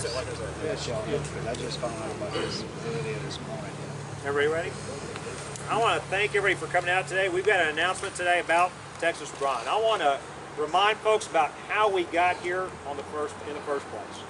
said, like I said. Yes, y'all know, because I just found out about this earlier this morning. Everybody ready? I want to thank everybody for coming out today. We've got an announcement today about Texas Brine. I want to remind folks about how we got here in the first place.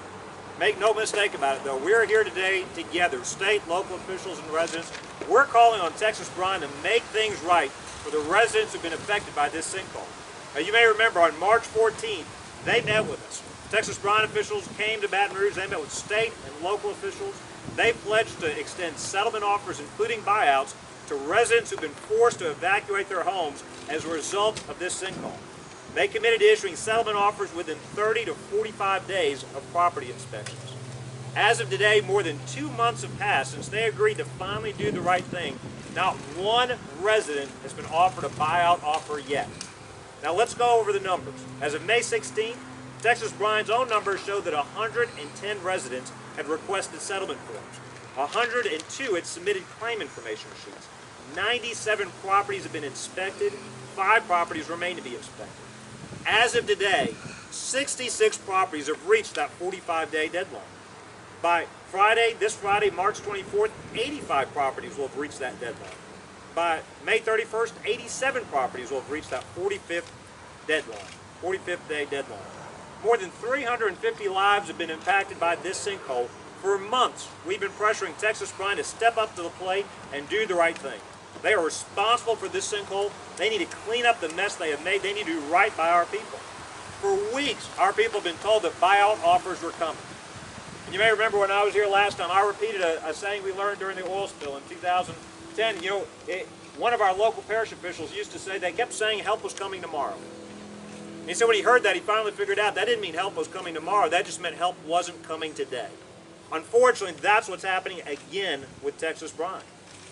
Make no mistake about it, though. We're here today together, state, local officials, and residents. We're calling on Texas Brine to make things right for the residents who've been affected by this sinkhole. Now, you may remember on March 14th, they met with us. Texas Brine officials came to Baton Rouge. They met with state and local officials. They pledged to extend settlement offers, including buyouts, to residents who've been forced to evacuate their homes as a result of this sinkhole. They committed to issuing settlement offers within 30 to 45 days of property inspections. As of today, more than 2 months have passed since they agreed to finally do the right thing. Not one resident has been offered a buyout offer yet. Now let's go over the numbers. As of May 16th, Texas Brine's own numbers show that 110 residents had requested settlement forms. 102 had submitted claim information sheets. 97 properties have been inspected. 5 properties remain to be inspected. As of today, 66 properties have reached that 45-day deadline. By Friday, this Friday, March 24th, 85 properties will have reached that deadline. By May 31st, 87 properties will have reached that 45th day deadline. More than 350 lives have been impacted by this sinkhole. For months, we've been pressuring Texas Brine to step up to the plate and do the right thing. They are responsible for this sinkhole. They need to clean up the mess they have made. They need to do right by our people. For weeks, our people have been told that buyout offers were coming. And you may remember when I was here last time, I repeated a saying we learned during the oil spill in 2010. You know, one of our local parish officials used to say, they kept saying help was coming tomorrow. And he said when he heard that, he finally figured out that didn't mean help was coming tomorrow. That just meant help wasn't coming today. Unfortunately, that's what's happening again with Texas Brine.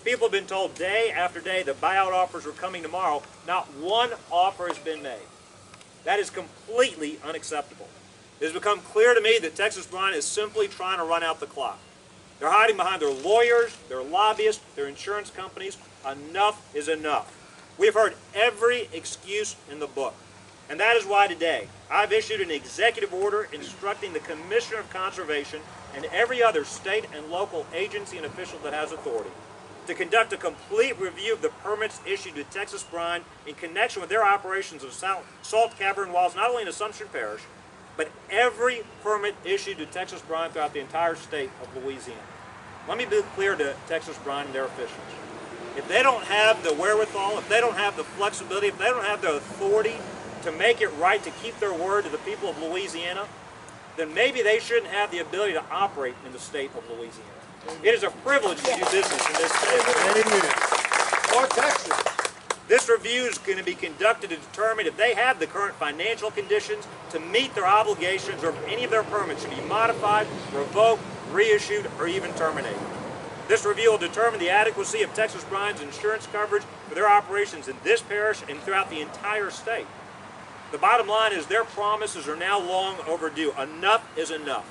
People have been told day after day that buyout offers were coming tomorrow. Not one offer has been made. That is completely unacceptable. It has become clear to me that Texas Brine is simply trying to run out the clock. They're hiding behind their lawyers, their lobbyists, their insurance companies. Enough is enough. We've heard every excuse in the book. And that is why today I've issued an executive order instructing the Commissioner of Conservation and every other state and local agency and official that has authority to conduct a complete review of the permits issued to Texas Brine in connection with their operations of salt cavern wells, not only in Assumption Parish, but every permit issued to Texas Brine throughout the entire state of Louisiana. Let me be clear to Texas Brine and their officials. If they don't have the wherewithal, if they don't have the flexibility, if they don't have the authority to make it right, to keep their word to the people of Louisiana, then maybe they shouldn't have the ability to operate in the state of Louisiana. It is a privilege to do business in this state. Or Texas. This review is going to be conducted to determine if they have the current financial conditions to meet their obligations, or if any of their permits should be modified, revoked, reissued, or even terminated. This review will determine the adequacy of Texas Brine's insurance coverage for their operations in this parish and throughout the entire state. The bottom line is their promises are now long overdue. Enough is enough.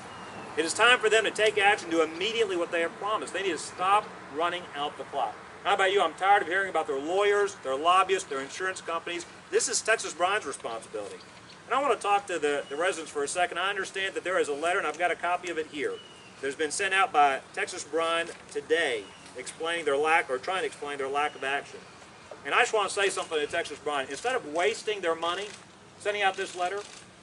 It is time for them to take action, do immediately what they have promised. They need to stop running out the clock. How about you? I'm tired of hearing about their lawyers, their lobbyists, their insurance companies. This is Texas Brine's responsibility. And I want to talk to the residents for a second. I understand that there is a letter, and I've got a copy of it here, that's been sent out by Texas Brine today explaining their lack, or trying to explain their lack of action. And I just want to say something to Texas Brine. Instead of wasting their money sending out this letter,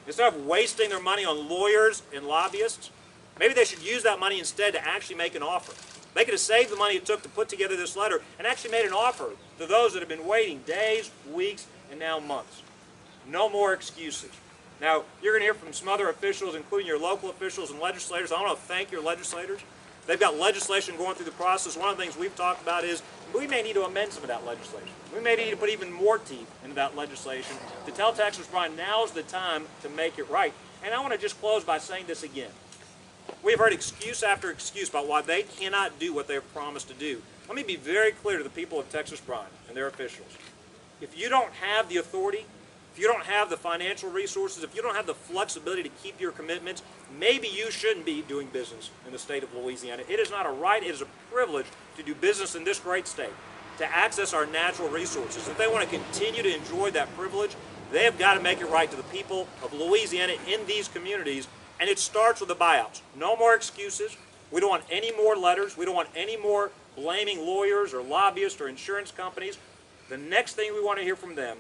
instead of wasting their money on lawyers and lobbyists, maybe they should use that money instead to actually make an offer. They could have saved the money it took to put together this letter and actually made an offer to those that have been waiting days, weeks, and now months. No more excuses. Now, you're going to hear from some other officials, including your local officials and legislators. I want to thank your legislators. They've got legislation going through the process. One of the things we've talked about is we may need to amend some of that legislation. We may need to put even more teeth into that legislation to tell Texas Brine now's the time to make it right. And I want to just close by saying this again. We've heard excuse after excuse about why they cannot do what they've promised to do. Let me be very clear to the people of Texas Brine and their officials. If you don't have the authority, if you don't have the financial resources, if you don't have the flexibility to keep your commitments, maybe you shouldn't be doing business in the state of Louisiana. It is not a right, it is a privilege to do business in this great state, to access our natural resources. If they want to continue to enjoy that privilege, they have got to make it right to the people of Louisiana in these communities And it starts with the buyouts. No more excuses. We don't want any more letters. We don't want any more blaming lawyers or lobbyists or insurance companies. The next thing we want to hear from them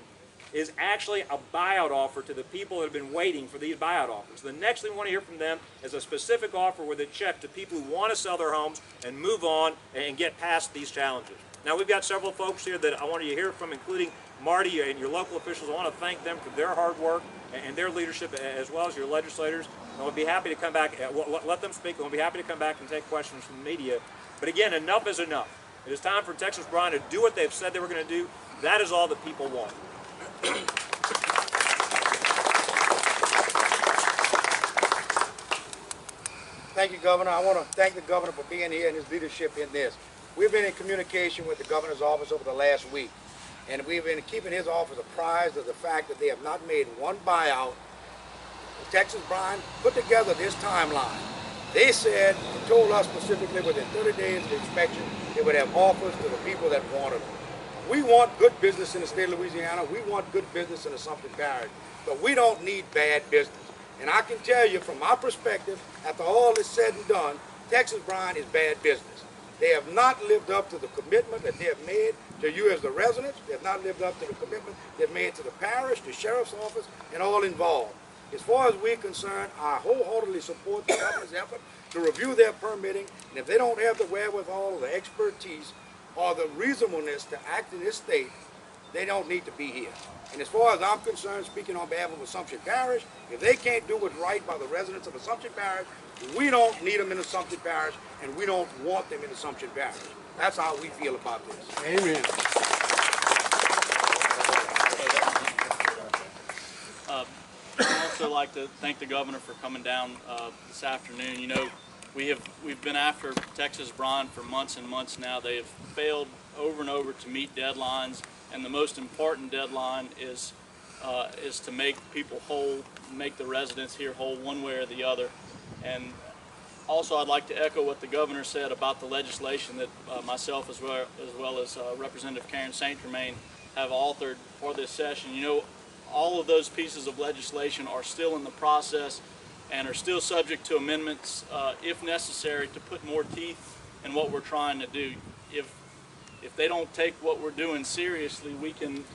is actually a buyout offer to the people that have been waiting for these buyout offers. The next thing we want to hear from them is a specific offer with a check to people who want to sell their homes and move on and get past these challenges. Now, we've got several folks here that I wanted you to hear from, including Marty and your local officials. I want to thank them for their hard work and their leadership, as well as your legislators. And we'll be happy to come back, let them speak, and we'll be happy to come back and take questions from the media. But again, enough is enough. It is time for Texas Brine to do what they've said they were going to do. That is all that people want. Thank you, Governor. I want to thank the Governor for being here and his leadership in this. We've been in communication with the Governor's office over the last week, and we've been keeping his office apprised of the fact that they have not made one buyout. Texas Brine put together this timeline. They said, and told us specifically within 30 days of the inspection, they would have offers to the people that wanted them. We want good business in the state of Louisiana. We want good business in Assumption Parish, but we don't need bad business. And I can tell you from my perspective, after all is said and done, Texas Brine is bad business. They have not lived up to the commitment that they have made to you as the residents. They have not lived up to the commitment they've made to the parish, the sheriff's office, and all involved. As far as we're concerned, I wholeheartedly support the governor's effort to review their permitting, and if they don't have the wherewithal or the expertise or the reasonableness to act in this state, they don't need to be here. And as far as I'm concerned, speaking on behalf of Assumption Parish, if they can't do what's right by the residents of Assumption Parish, we don't need them in Assumption Parish, and we don't want them in Assumption Parish. That's how we feel about this. Amen. I'd also like to thank the governor for coming down this afternoon. You know, we've been after Texas Brine for months and months now. They have failed over and over to meet deadlines, and the most important deadline is to make people whole, make the residents here whole one way or the other. And also, I'd like to echo what the governor said about the legislation that myself as well as Representative Karen St. Germain have authored for this session. You know, all of those pieces of legislation are still in the process and are still subject to amendments if necessary to put more teeth in what we're trying to do. If they don't take what we're doing seriously, we can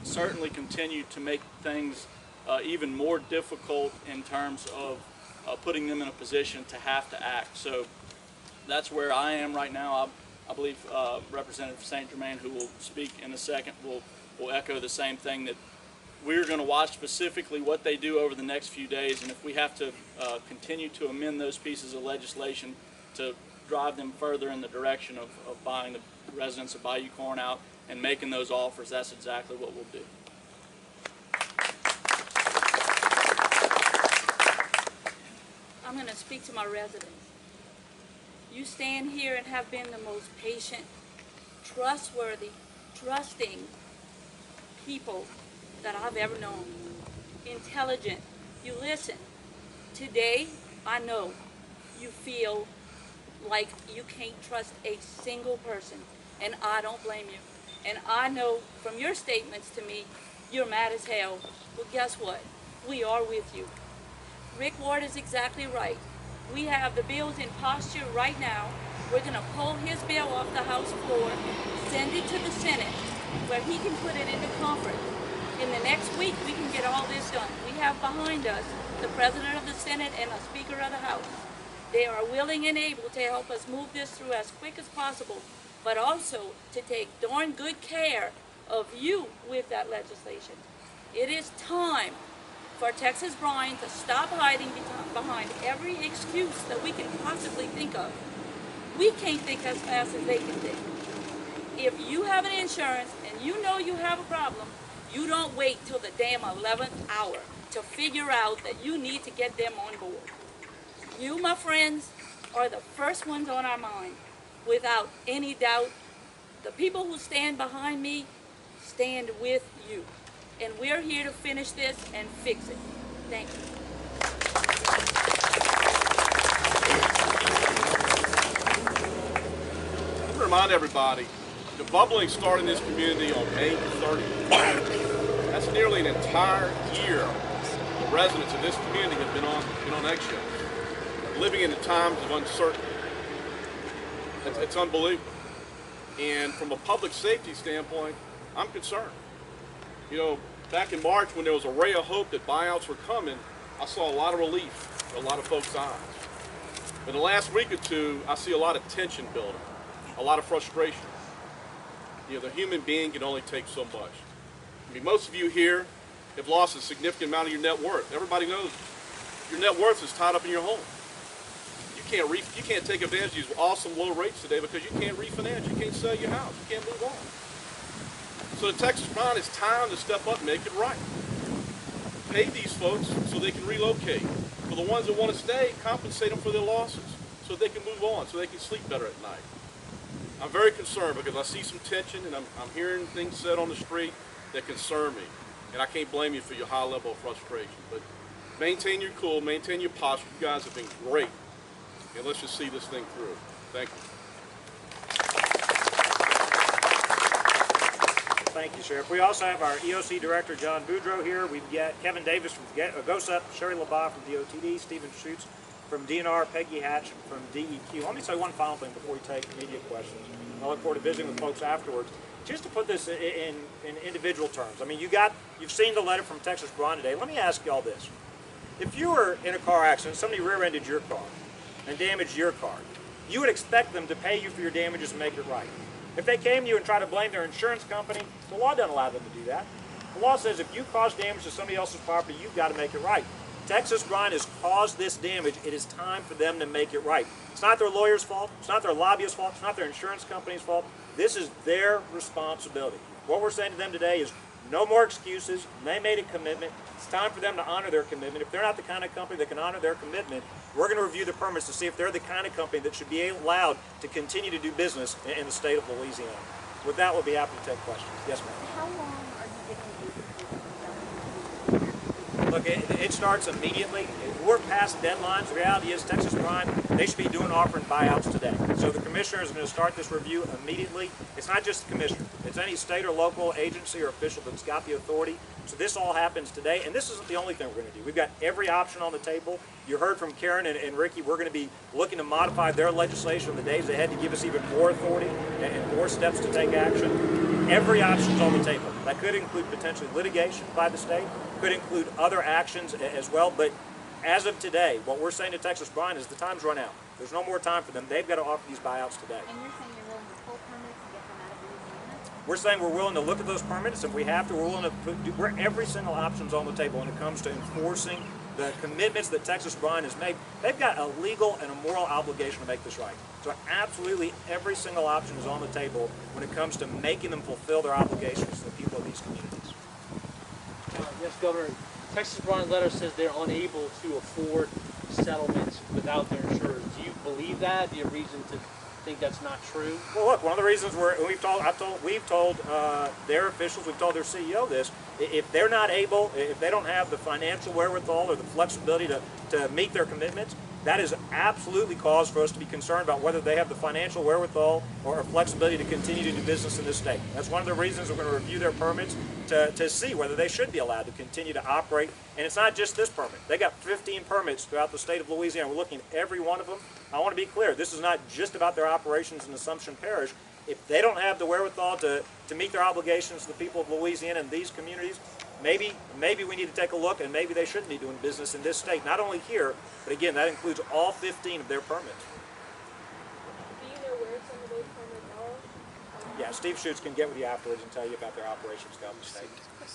certainly continue to make things even more difficult in terms of putting them in a position to have to act. So that's where I am right now. I believe Representative St. Germain, who will speak in a second, will echo the same thing, that we're going to watch specifically what they do over the next few days, and if we have to continue to amend those pieces of legislation to drive them further in the direction of buying the residents of Bayou Corne out and making those offers, that's exactly what we'll do. I'm going to speak to my residents. You stand here and have been the most patient, trustworthy, trusting people that I've ever known. Intelligent. You listen. Today, I know you feel like you can't trust a single person, and I don't blame you. And I know from your statements to me, you're mad as hell. Well, guess what? We are with you. Rick Ward is exactly right. We have the bills in posture right now. We're going to pull his bill off the House floor, send it to the Senate, where he can put it into conference. In the next week, we can get all this done. We have behind us the President of the Senate and the Speaker of the House. They are willing and able to help us move this through as quick as possible, but also to take darn good care of you with that legislation. It is time for Texas Brine to stop hiding behind every excuse that we can possibly think of. We can't think as fast as they can think. If you have an insurance and you know you have a problem, you don't wait till the damn 11th hour to figure out that you need to get them on board. You, my friends, are the first ones on our mind. Without any doubt, the people who stand behind me stand with you. And we're here to finish this and fix it. Thank you. I want to remind everybody, the bubbling started in this community on May 30th. That's nearly an entire year the residents of this community have been on eggshells, living in times of uncertainty. It's unbelievable. And from a public safety standpoint, I'm concerned. You know, back in March when there was a ray of hope that buyouts were coming, I saw a lot of relief in a lot of folks' eyes. In the last week or two, I see a lot of tension building, a lot of frustration. You know, the human being can only take so much. I mean, most of you here have lost a significant amount of your net worth. Everybody knows your net worth is tied up in your home. You can't take advantage of these awesome low rates today because you can't refinance, you can't sell your house, you can't move on. So the Texas Brine, it's time to step up and make it right. Pay these folks so they can relocate. For the ones that want to stay, compensate them for their losses so they can move on, so they can sleep better at night. I'm very concerned because I see some tension and I'm hearing things said on the street that concern me. And I can't blame you for your high level of frustration. But maintain your cool, maintain your posture. You guys have been great. And let's just see this thing through. Thank you. Thank you, Sheriff. We also have our EOC Director, John Boudreau, here. We've got Kevin Davis from GOSUP, Sherry LaBaugh from DOTD, Stephen Schutz from DNR, Peggy Hatch from DEQ. Let me say one final thing before we take immediate questions. I look forward to visiting with folks afterwards. Just to put this in individual terms, I mean, you've seen the letter from Texas Brine today. Let me ask you all this. If you were in a car accident, somebody rear-ended your car and damaged your car, you would expect them to pay you for your damages and make it right. If they came to you and tried to blame their insurance company, the law doesn't allow them to do that. The law says if you cause damage to somebody else's property, you've got to make it right. Texas Brine has caused this damage. It is time for them to make it right. It's not their lawyer's fault. It's not their lobbyist's fault. It's not their insurance company's fault. This is their responsibility. What we're saying to them today is no more excuses. They made a commitment. It's time for them to honor their commitment. If they're not the kind of company that can honor their commitment, we're going to review the permits to see if they're the kind of company that should be allowed to continue to do business in the state of Louisiana. With that, we'll be happy to take questions. Yes, ma'am. How long are you giving these? Look, it starts immediately. We're past deadlines. The reality is Texas Brine, they should be offering buyouts today. So the commissioner is going to start this review immediately. It's not just the commissioner. It's any state or local agency or official that's got the authority. So this all happens today, and this isn't the only thing we're going to do. We've got every option on the table. You heard from Karen and Ricky. We're going to be looking to modify their legislation in the days ahead to give us even more authority and more steps to take action. Every option's on the table. That could include potentially litigation by the state, could include other actions as well, but as of today, what we're saying to Texas Brine is the time's run out. There's no more time for them. They've got to offer these buyouts today. And you're saying you're willing to pull permits and get them out of Louisiana? We're saying we're willing to look at those permits. If we have to, we're willing to every single option's on the table when it comes to enforcing the commitments that Texas Brine has made. They've got a legal and a moral obligation to make this right. So absolutely every single option is on the table when it comes to making them fulfill their obligations to the people of these communities. Yes, Governor. Texas Brine letter says they're unable to afford settlements without their insurers. Do you believe that? Do you have reason to think that's not true? Well, look, one of the reasons we've told their officials, we've told their CEO this. If they're not able, if they don't have the financial wherewithal or the flexibility to meet their commitments, that is absolutely cause for us to be concerned about whether they have the financial wherewithal or flexibility to continue to do business in this state. That's one of the reasons we're going to review their permits to see whether they should be allowed to continue to operate. And it's not just this permit. They got 15 permits throughout the state of Louisiana. We're looking at every one of them. I want to be clear, this is not just about their operations in Assumption Parish. If they don't have the wherewithal to meet their obligations to the people of Louisiana and these communities, maybe we need to take a look, and maybe they shouldn't be doing business in this state. Not only here, but again, that includes all 15 of their permits. Do you know where some of those permits are? Yeah, Steve Schutz can get with you afterwards and tell you about their operations throughout the state.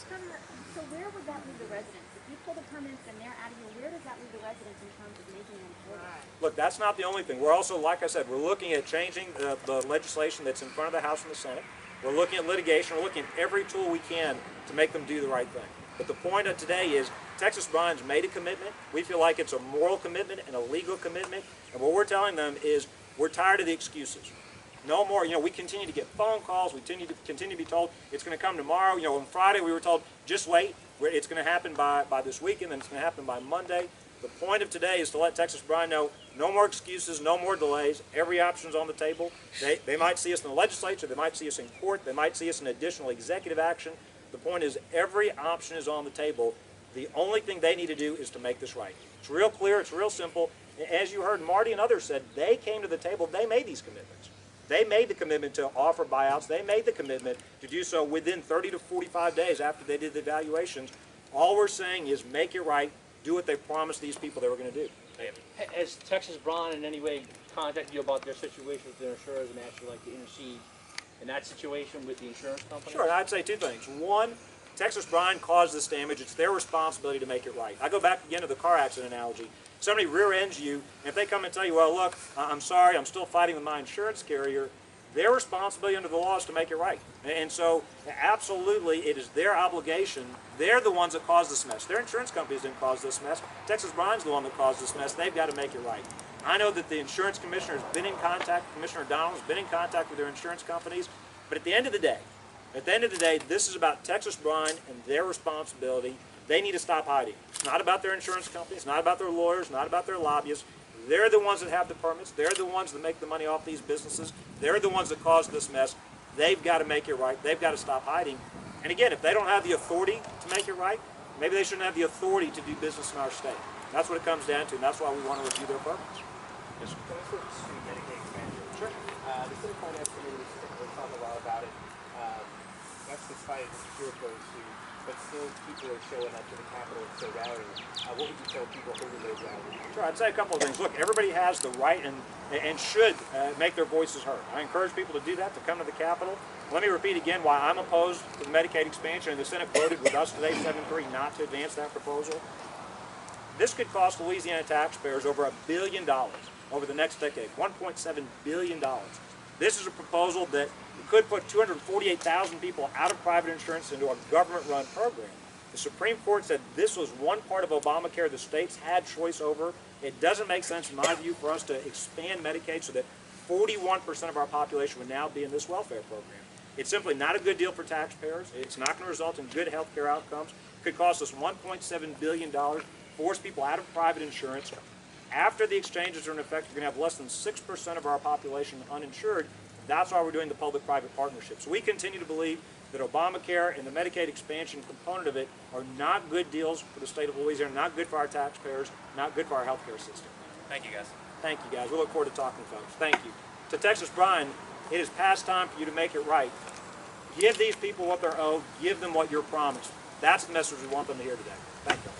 Governor, so where would that leave the residents? If you pull the permits and they're out of here, where does that leave the residents in terms of making them afford it? Look, that's not the only thing. We're also, like I said, we're looking at changing the legislation that's in front of the House and the Senate. We're looking at litigation. We're looking at every tool we can to make them do the right thing. But the point of today is Texas Brine's made a commitment. We feel like it's a moral commitment and a legal commitment. And what we're telling them is we're tired of the excuses. No more. You know, we continue to get phone calls. We continue to be told it's going to come tomorrow. You know, on Friday we were told just wait. It's going to happen by this weekend, and it's going to happen by Monday. The point of today is to let Texas Brine know no more excuses, no more delays. Every option's on the table. They might see us in the legislature. They might see us in court. They might see us in additional executive action. The point is every option is on the table. The only thing they need to do is to make this right. It's real clear, it's real simple. As you heard Marty and others said, they came to the table, they made these commitments. They made the commitment to offer buyouts. They made the commitment to do so within 30 to 45 days after they did the evaluations. All we're saying is make it right, do what they promised these people they were going to do. Has Texas Brine in any way contacted you about their situation with their insurers and actually like to intercede in that situation with the insurance company? Sure, and I'd say two things. One, Texas Brine caused this damage. It's their responsibility to make it right. I go back again to the car accident analogy. Somebody rear-ends you, and if they come and tell you, well, look, I'm sorry, I'm still fighting with my insurance carrier, their responsibility under the law is to make it right. And so, absolutely, it is their obligation. They're the ones that caused this mess. Their insurance companies didn't cause this mess. Texas Brine's the one that caused this mess. They've got to make it right. I know that the insurance commissioner has been in contact, Commissioner Donald has been in contact with their insurance companies, but at the end of the day, this is about Texas Brine and their responsibility. They need to stop hiding. It's not about their insurance company. It's not about their lawyers, not about their lobbyists. They're the ones that have the permits. They're the ones that make the money off these businesses. They're the ones that caused this mess. They've got to make it right. They've got to stop hiding. And again, if they don't have the authority to make it right, maybe they shouldn't have the authority to do business in our state. That's what it comes down to, and that's why we want to review their permits. Yes, sir. Can I switch to Medicaid expansion? Sure. The city finance committee was talking a lot about it. That's despite the security code issue, but still people are showing up to the Capitol and still rallying. What would you tell people holding those rallies? Sure, I'd say a couple of things. Look, everybody has the right and should make their voices heard. I encourage people to do that, to come to the Capitol. Let me repeat again why I'm opposed to the Medicaid expansion, and the Senate voted with us today 7-3 not to advance that proposal. This could cost Louisiana taxpayers over $1 billion over the next decade, $1.7 billion. This is a proposal that could put 248,000 people out of private insurance into a government-run program. The Supreme Court said this was one part of Obamacare the states had choice over. It doesn't make sense, in my view, for us to expand Medicaid so that 41% of our population would now be in this welfare program. It's simply not a good deal for taxpayers. It's not going to result in good health care outcomes. It could cost us $1.7 billion, force people out of private insurance. After the exchanges are in effect, we're going to have less than 6% of our population uninsured. That's why we're doing the public-private partnership. So we continue to believe that Obamacare and the Medicaid expansion component of it are not good deals for the state of Louisiana, not good for our taxpayers, not good for our health care system. Thank you, guys. Thank you, guys. We look forward to talking to folks. Thank you. To Texas Brine, it is past time for you to make it right. Give these people what they're owed. Give them what you're promised. That's the message we want them to hear today. Thank you.